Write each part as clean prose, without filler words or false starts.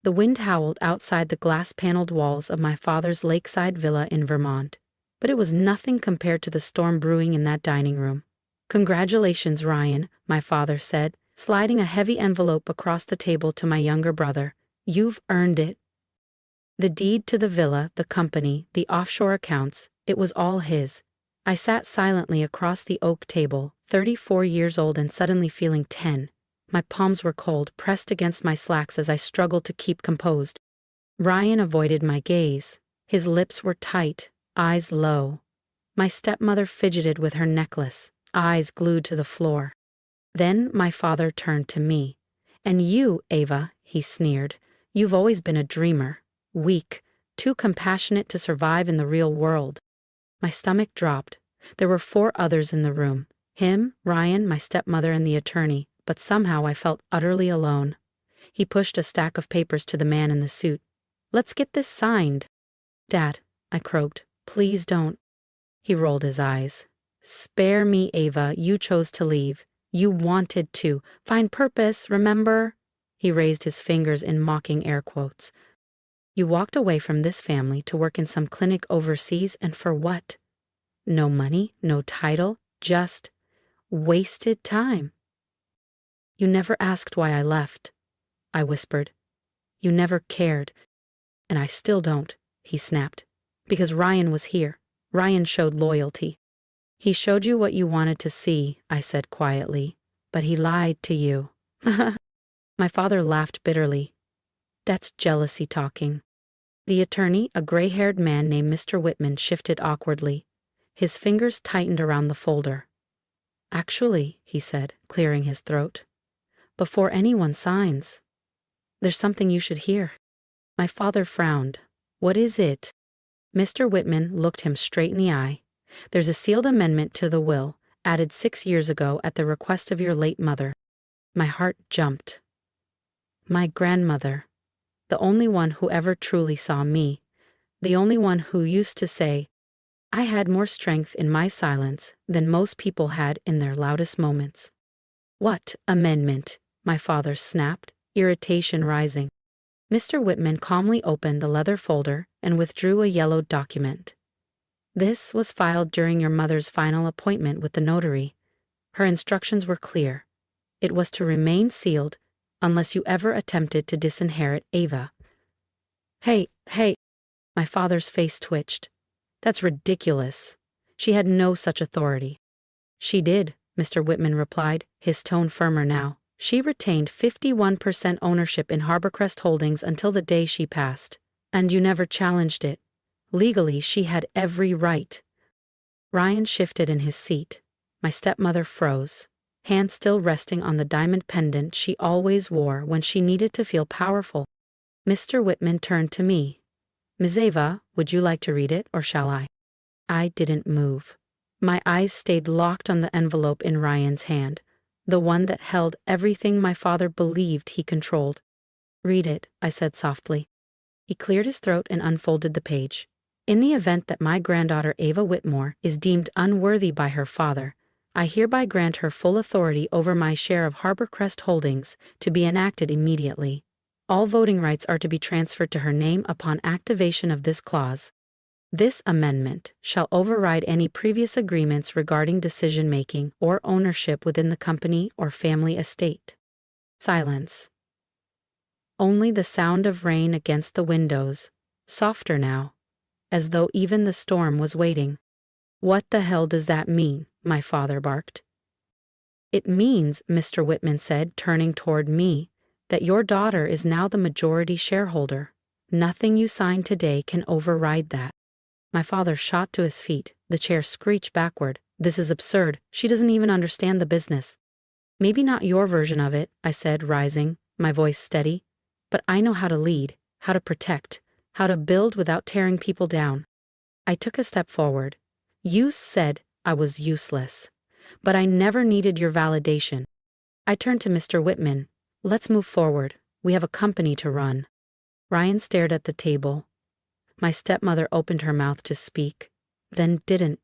The wind howled outside the glass-paneled walls of my father's lakeside villa in Vermont, but it was nothing compared to the storm brewing in that dining room. "Congratulations, Ryan," my father said, sliding a heavy envelope across the table to my younger brother. "You've earned it." The deed to the villa, the company, the offshore accounts, it was all his. I sat silently across the oak table, 34 years old and suddenly feeling 10. My palms were cold, pressed against my slacks as I struggled to keep composed. Ryan avoided my gaze. His lips were tight, eyes low. My stepmother fidgeted with her necklace, eyes glued to the floor. Then my father turned to me. "And you, Ava," he sneered, "you've always been a dreamer. Weak, too compassionate to survive in the real world." My stomach dropped. There were 4 others in the room. Him, Ryan, my stepmother, and the attorney, but somehow I felt utterly alone. He pushed a stack of papers to the man in the suit. "Let's get this signed." "Dad," I croaked, "please don't." He rolled his eyes. "Spare me, Ava, you chose to leave. You wanted to. Find purpose, remember?" He raised his fingers in mocking air quotes. "You walked away from this family to work in some clinic overseas, and for what? No money, no title, just wasted time." "You never asked why I left," I whispered. "You never cared." "And I still don't," he snapped. "Because Ryan was here. Ryan showed loyalty." "He showed you what you wanted to see," I said quietly, "but he lied to you." My father laughed bitterly. "That's jealousy talking." The attorney, a gray-haired man named Mr. Whitman, shifted awkwardly. His fingers tightened around the folder. "Actually," he said, clearing his throat, "before anyone signs, there's something you should hear." My father frowned. "What is it?" Mr. Whitman looked him straight in the eye. "There's a sealed amendment to the will, added 6 years ago at the request of your late mother." My heart jumped. My grandmother, the only one who ever truly saw me, the only one who used to say, "I had more strength in my silence than most people had in their loudest moments." "What amendment?" my father snapped, irritation rising. Mr. Whitman calmly opened the leather folder and withdrew a yellowed document. "This was filed during your mother's final appointment with the notary. Her instructions were clear. It was to remain sealed unless you ever attempted to disinherit Ava." Hey, my father's face twitched. "That's ridiculous. She had no such authority." "She did," Mr. Whitman replied, his tone firmer now. "She retained 51% ownership in Harborcrest Holdings until the day she passed. And you never challenged it. Legally, she had every right." Ryan shifted in his seat. My stepmother froze, hand still resting on the diamond pendant she always wore when she needed to feel powerful. Mr. Whitman turned to me. "Ms. Ava, would you like to read it, or shall I?" I didn't move. My eyes stayed locked on the envelope in Ryan's hand, the one that held everything my father believed he controlled. "Read it," I said softly. He cleared his throat and unfolded the page. "In the event that my granddaughter Ava Whitmore is deemed unworthy by her father, I hereby grant her full authority over my share of Harborcrest Holdings to be enacted immediately. All voting rights are to be transferred to her name upon activation of this clause. This amendment shall override any previous agreements regarding decision-making or ownership within the company or family estate." Silence. Only the sound of rain against the windows, softer now, as though even the storm was waiting. "What the hell does that mean?" my father barked. "It means," Mr. Whitman said, turning toward me, "that your daughter is now the majority shareholder. Nothing you sign today can override that." My father shot to his feet. The chair screeched backward. "This is absurd. She doesn't even understand the business." "Maybe not your version of it," I said, rising, my voice steady. "But I know how to lead, how to protect, how to build without tearing people down." I took a step forward. "You said I was useless, but I never needed your validation." I turned to Mr. Whitman. "Let's move forward. We have a company to run." Ryan stared at the table. My stepmother opened her mouth to speak, then didn't.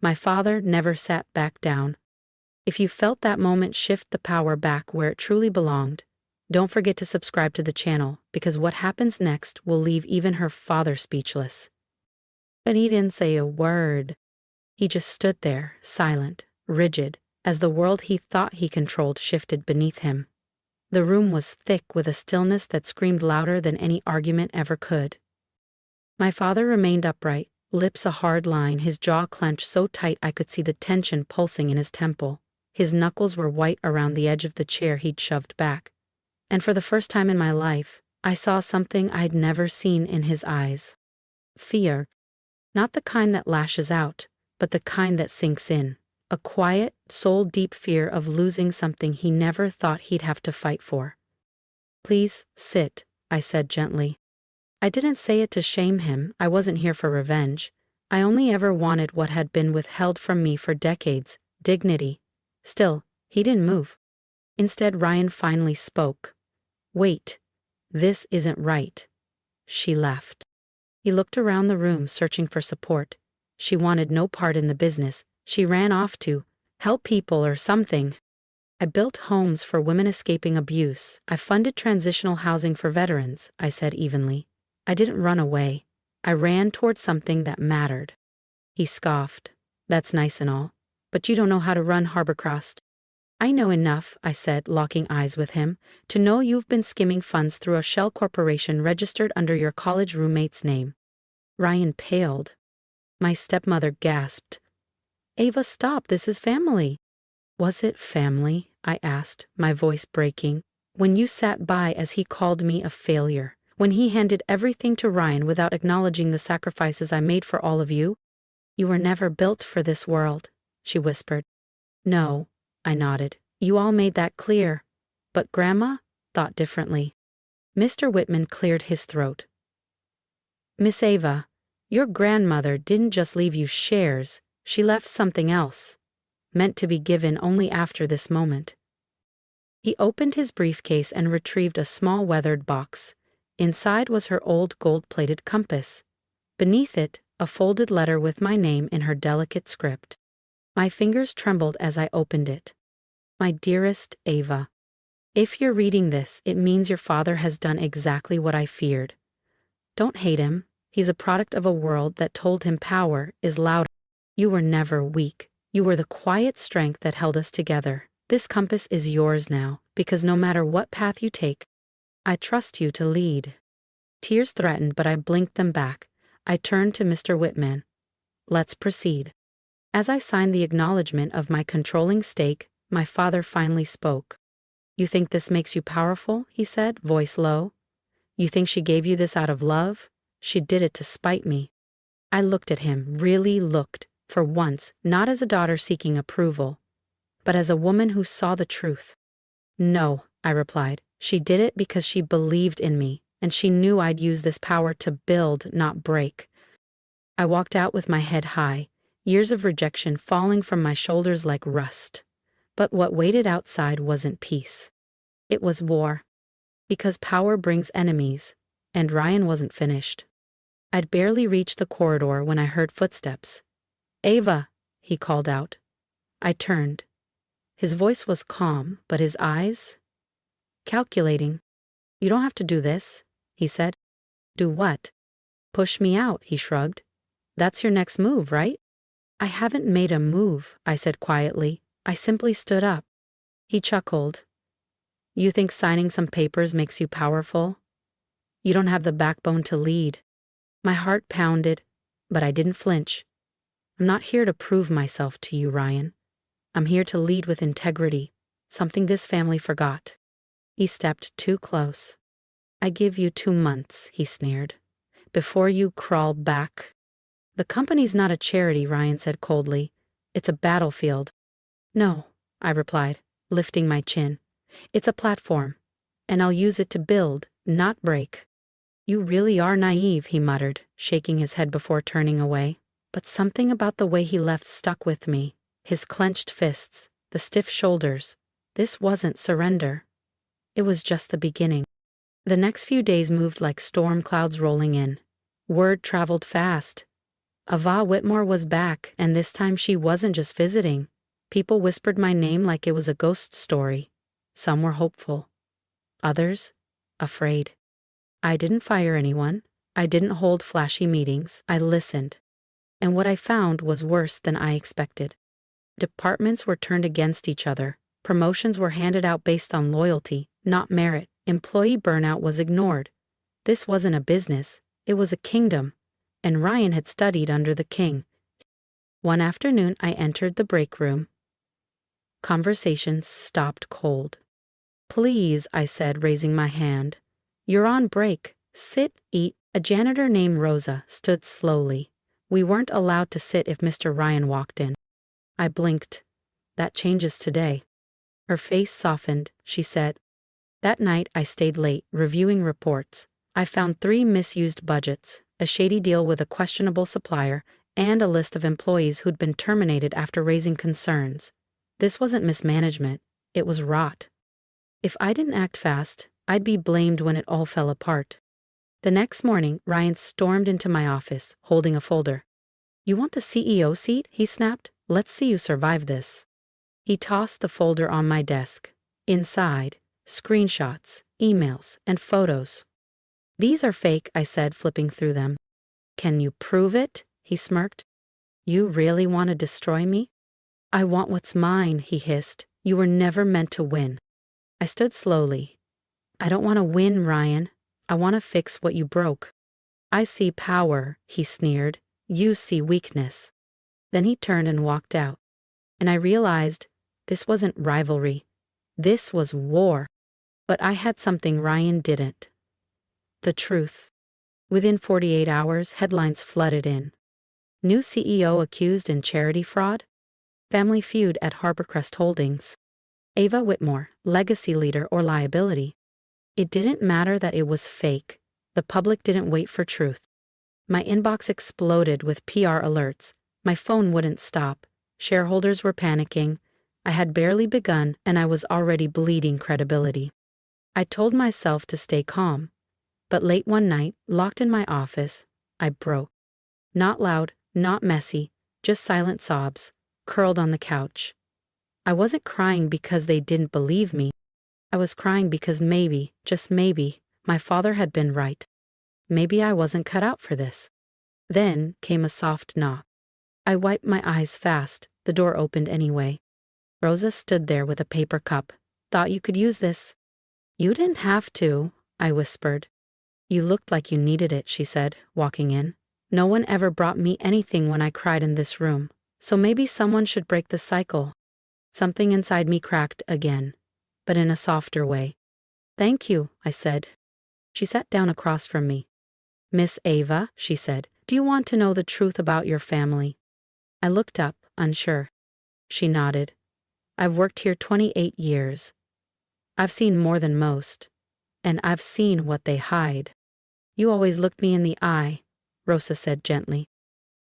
My father never sat back down. If you felt that moment shift the power back where it truly belonged, Don't forget to subscribe to the channel, because what happens next will leave even her father speechless. But he didn't say a word. He just stood there, silent, rigid, as the world he thought he controlled shifted beneath him. The room was thick with a stillness that screamed louder than any argument ever could. My father remained upright, lips a hard line, his jaw clenched so tight I could see the tension pulsing in his temple. His knuckles were white around the edge of the chair he'd shoved back. And for the first time in my life, I saw something I'd never seen in his eyes. Fear. Not the kind that lashes out, but the kind that sinks in. A quiet, soul-deep fear of losing something he never thought he'd have to fight for. "Please, sit," I said gently. I didn't say it to shame him. I wasn't here for revenge. I only ever wanted what had been withheld from me for decades, dignity. Still, he didn't move. Instead, Ryan finally spoke. "Wait. This isn't right." She left. He looked around the room, searching for support. She wanted no part in the business. She ran off to help people or something. "I built homes for women escaping abuse. I funded transitional housing for veterans," I said evenly. "I didn't run away. I ran toward something that mattered." He scoffed. "That's nice and all, but you don't know how to run Harborcross." "I know enough," I said, locking eyes with him, "to know you've been skimming funds through a shell corporation registered under your college roommate's name." Ryan paled. My stepmother gasped. "Ava, stop, this is family." "Was it family?" I asked, my voice breaking. "When you sat by as he called me a failure, when he handed everything to Ryan without acknowledging the sacrifices I made for all of you?" "You were never built for this world," she whispered. "No," I nodded. "You all made that clear. But Grandma thought differently." Mr. Whitman cleared his throat. "Miss Ava, your grandmother didn't just leave you shares, she left something else, meant to be given only after this moment." He opened his briefcase and retrieved a small weathered box. Inside was her old gold-plated compass. Beneath it, a folded letter with my name in her delicate script. My fingers trembled as I opened it. "My dearest Ava, if you're reading this, it means your father has done exactly what I feared. Don't hate him. He's a product of a world that told him power is louder. You were never weak. You were the quiet strength that held us together. This compass is yours now, because no matter what path you take, I trust you to lead." Tears threatened, but I blinked them back. I turned to Mr. Whitman. "Let's proceed." As I signed the acknowledgement of my controlling stake, my father finally spoke. "You think this makes you powerful?" he said, voice low. "You think she gave you this out of love? She did it to spite me." I looked at him, really looked, for once, not as a daughter seeking approval, but as a woman who saw the truth. "No," I replied. "She did it because she believed in me, and she knew I'd use this power to build, not break." I walked out with my head high, years of rejection falling from my shoulders like rust. But what waited outside wasn't peace. It was war. Because power brings enemies, and Ryan wasn't finished. I'd barely reached the corridor when I heard footsteps. "Ava," he called out. I turned. His voice was calm, but his eyes? Calculating. "You don't have to do this," he said. "Do what?" "Push me out," he shrugged. "That's your next move, right?" "I haven't made a move," I said quietly. "I simply stood up." He chuckled. "You think signing some papers makes you powerful? You don't have the backbone to lead." My heart pounded, but I didn't flinch. "I'm not here to prove myself to you, Ryan. I'm here to lead with integrity, something this family forgot." He stepped too close. "I give you 2 months," he sneered, "before you crawl back." "The company's not a charity," Ryan said coldly. "It's a battlefield." "No," I replied, lifting my chin. "It's a platform, and I'll use it to build, not break." "You really are naive," he muttered, shaking his head before turning away. But something about the way he left stuck with me. His clenched fists, the stiff shoulders. This wasn't surrender. It was just the beginning. The next few days moved like storm clouds rolling in. Word traveled fast. Ava Whitmore was back, and this time she wasn't just visiting. People whispered my name like it was a ghost story. Some were hopeful. Others, afraid. I didn't fire anyone. I didn't hold flashy meetings. I listened. And what I found was worse than I expected. Departments were turned against each other. Promotions were handed out based on loyalty, not merit. Employee burnout was ignored. This wasn't a business, it was a kingdom. And Ryan had studied under the king. One afternoon, I entered the break room. Conversations stopped cold. "Please," I said, raising my hand. "You're on break. Sit, eat." A janitor named Rosa stood slowly. We weren't allowed to sit if Mr. Ryan walked in. I blinked. "That changes today." Her face softened. She said, "That night I stayed late, reviewing reports. I found 3 misused budgets, a shady deal with a questionable supplier, and a list of employees who'd been terminated after raising concerns. This wasn't mismanagement, it was rot. If I didn't act fast, I'd be blamed when it all fell apart." The next morning, Ryan stormed into my office, holding a folder. "You want the CEO seat?" he snapped. "Let's see you survive this." He tossed the folder on my desk. Inside, screenshots, emails, and photos. "These are fake," I said, flipping through them. "Can you prove it?" he smirked. "You really want to destroy me?" "I want what's mine," he hissed. "You were never meant to win." I stood slowly. "I don't want to win, Ryan. I want to fix what you broke." "I see power," he sneered. "You see weakness." Then he turned and walked out. And I realized this wasn't rivalry. This was war. But I had something Ryan didn't. The truth. Within 48 hours, headlines flooded in. New CEO accused in charity fraud. Family feud at Harborcrest Holdings. Ava Whitmore, legacy leader or liability. It didn't matter that it was fake. The public didn't wait for truth. My inbox exploded with PR alerts. My phone wouldn't stop. Shareholders were panicking. I had barely begun, and I was already bleeding credibility. I told myself to stay calm. But late one night, locked in my office, I broke. Not loud, not messy, just silent sobs, curled on the couch. I wasn't crying because they didn't believe me. I was crying because maybe, just maybe, my father had been right. Maybe I wasn't cut out for this. Then came a soft knock. I wiped my eyes fast. The door opened anyway. Rosa stood there with a paper cup. "Thought you could use this." "You didn't have to," I whispered. "You looked like you needed it," she said, walking in. "No one ever brought me anything when I cried in this room. So maybe someone should break the cycle." Something inside me cracked again, but in a softer way. "Thank you," I said. She sat down across from me. "Miss Ava," she said, "do you want to know the truth about your family?" I looked up, unsure. She nodded. "I've worked here 28 years. I've seen more than most, and I've seen what they hide." "You always looked me in the eye," Rosa said gently.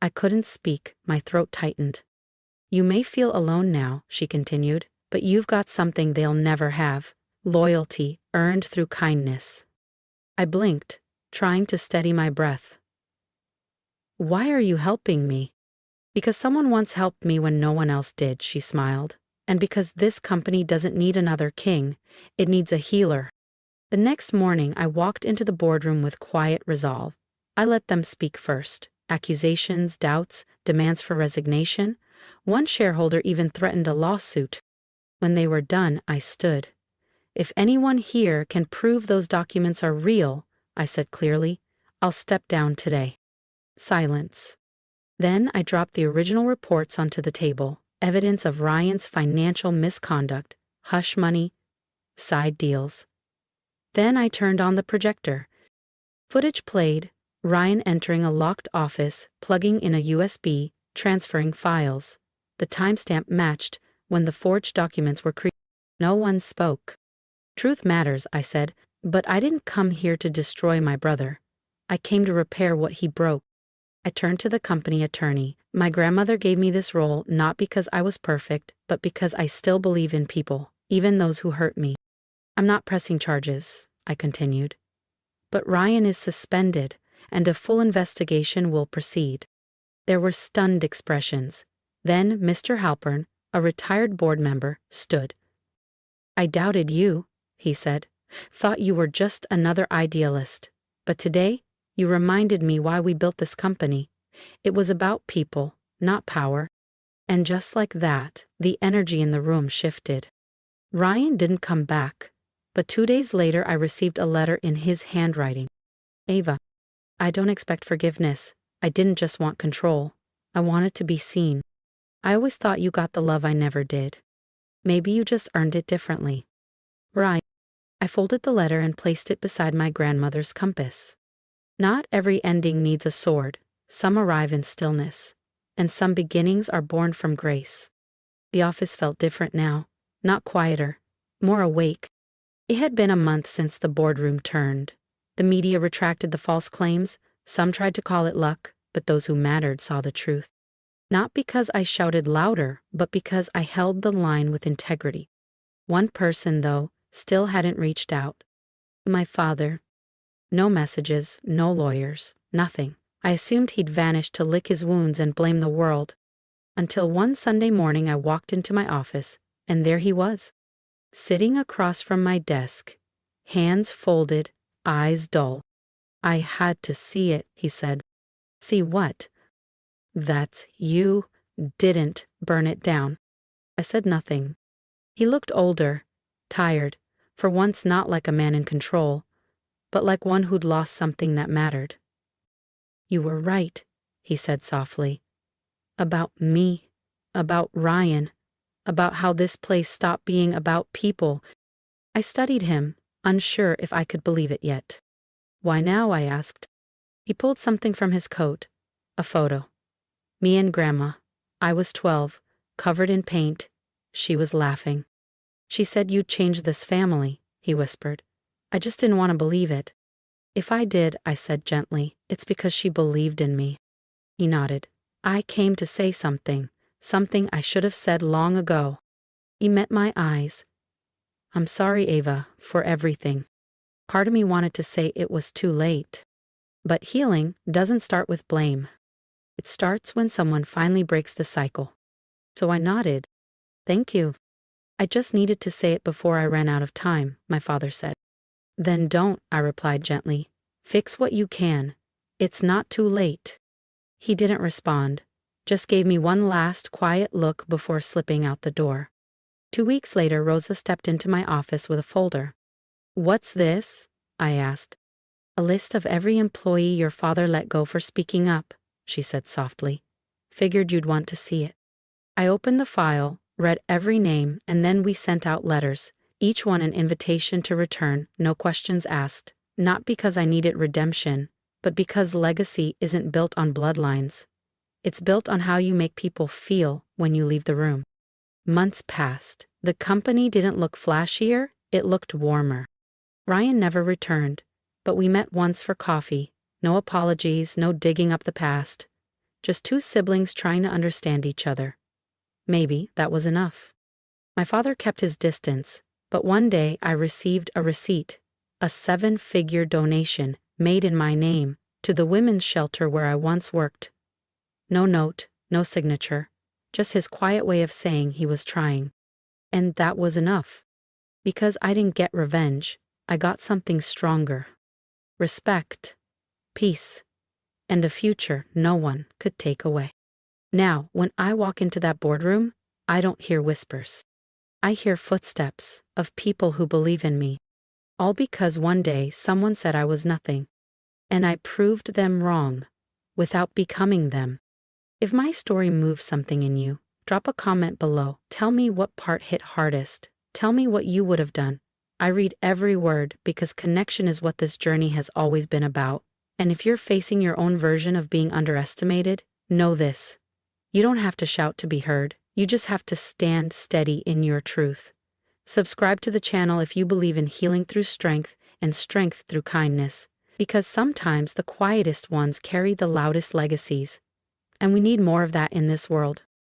I couldn't speak, my throat tightened. "You may feel alone now," she continued, "but you've got something they'll never have. Loyalty, earned through kindness." I blinked, trying to steady my breath. "Why are you helping me?" "Because someone once helped me when no one else did," she smiled. "And because this company doesn't need another king, it needs a healer." The next morning, I walked into the boardroom with quiet resolve. I let them speak first. Accusations, doubts, demands for resignation. One shareholder even threatened a lawsuit. When they were done, I stood. "If anyone here can prove those documents are real," I said clearly, "I'll step down today." Silence. Then I dropped the original reports onto the table, evidence of Ryan's financial misconduct, hush money, side deals. Then I turned on the projector. Footage played, Ryan entering a locked office, plugging in a USB, transferring files. The timestamp matched when the forged documents were created. No one spoke. "Truth matters," I said, "but I didn't come here to destroy my brother. I came to repair what he broke." I turned to the company attorney. "My grandmother gave me this role not because I was perfect, but because I still believe in people, even those who hurt me. I'm not pressing charges," I continued. "But Ryan is suspended, and a full investigation will proceed." There were stunned expressions. Then Mr. Halpern, a retired board member, stood. "I doubted you," he said. Thought you were just another idealist. But today, you reminded me why we built this company. It was about people, not power. And just like that, the energy in the room shifted. Ryan didn't come back, but 2 days later I received a letter in his handwriting. Ava, I don't expect forgiveness. I didn't just want control. I wanted to be seen. I always thought you got the love I never did. Maybe you just earned it differently. Ryan. I folded the letter and placed it beside my grandmother's compass. Not every ending needs a sword. Some arrive in stillness. And some beginnings are born from grace. The office felt different now. Not quieter. More awake. It had been a month since the boardroom turned. The media retracted the false claims. Some tried to call it luck, but those who mattered saw the truth. Not because I shouted louder, but because I held the line with integrity. One person, though, still hadn't reached out. My father. No messages, no lawyers, nothing. I assumed he'd vanished to lick his wounds and blame the world. Until one Sunday morning I walked into my office, and there he was. Sitting across from my desk, hands folded, eyes dull. I had to see it, he said. See what? That you didn't burn it down. I said nothing. He looked older, tired, for once not like a man in control, but like one who'd lost something that mattered. You were right, he said softly. About me, about Ryan, about how this place stopped being about people. I studied him, unsure if I could believe it yet. Why now? I asked. He pulled something from his coat, a photo. Me and Grandma. I was 12, covered in paint. She was laughing. She said you'd change this family, he whispered. I just didn't want to believe it. If I did, I said gently, it's because she believed in me. He nodded. I came to say something I should have said long ago. He met my eyes. I'm sorry, Ava, for everything. Part of me wanted to say it was too late. But healing doesn't start with blame. It starts when someone finally breaks the cycle. So I nodded. Thank you. I just needed to say it before I ran out of time, my father said. Then don't, I replied gently. Fix what you can. It's not too late. He didn't respond, just gave me one last quiet look before slipping out the door. 2 weeks later, Rosa stepped into my office with a folder. What's this? I asked. A list of every employee your father let go for speaking up, she said softly. Figured you'd want to see it. I opened the file, read every name, and then we sent out letters, each one an invitation to return, no questions asked, not because I needed redemption, but because legacy isn't built on bloodlines. It's built on how you make people feel when you leave the room. Months passed. The company didn't look flashier, it looked warmer. Ryan never returned, but we met once for coffee. No apologies, no digging up the past. Just two siblings trying to understand each other. Maybe that was enough. My father kept his distance, but one day I received a receipt, a 7-figure donation made in my name to the women's shelter where I once worked. No note, no signature, just his quiet way of saying he was trying. And that was enough. Because I didn't get revenge, I got something stronger. Respect, peace, and a future no one could take away. Now, when I walk into that boardroom, I don't hear whispers. I hear footsteps of people who believe in me. All because one day someone said I was nothing. And I proved them wrong, without becoming them. If my story moves something in you, drop a comment below. Tell me what part hit hardest. Tell me what you would have done. I read every word because connection is what this journey has always been about. And if you're facing your own version of being underestimated, know this. You don't have to shout to be heard. You just have to stand steady in your truth. Subscribe to the channel if you believe in healing through strength and strength through kindness, because sometimes the quietest ones carry the loudest legacies. And we need more of that in this world.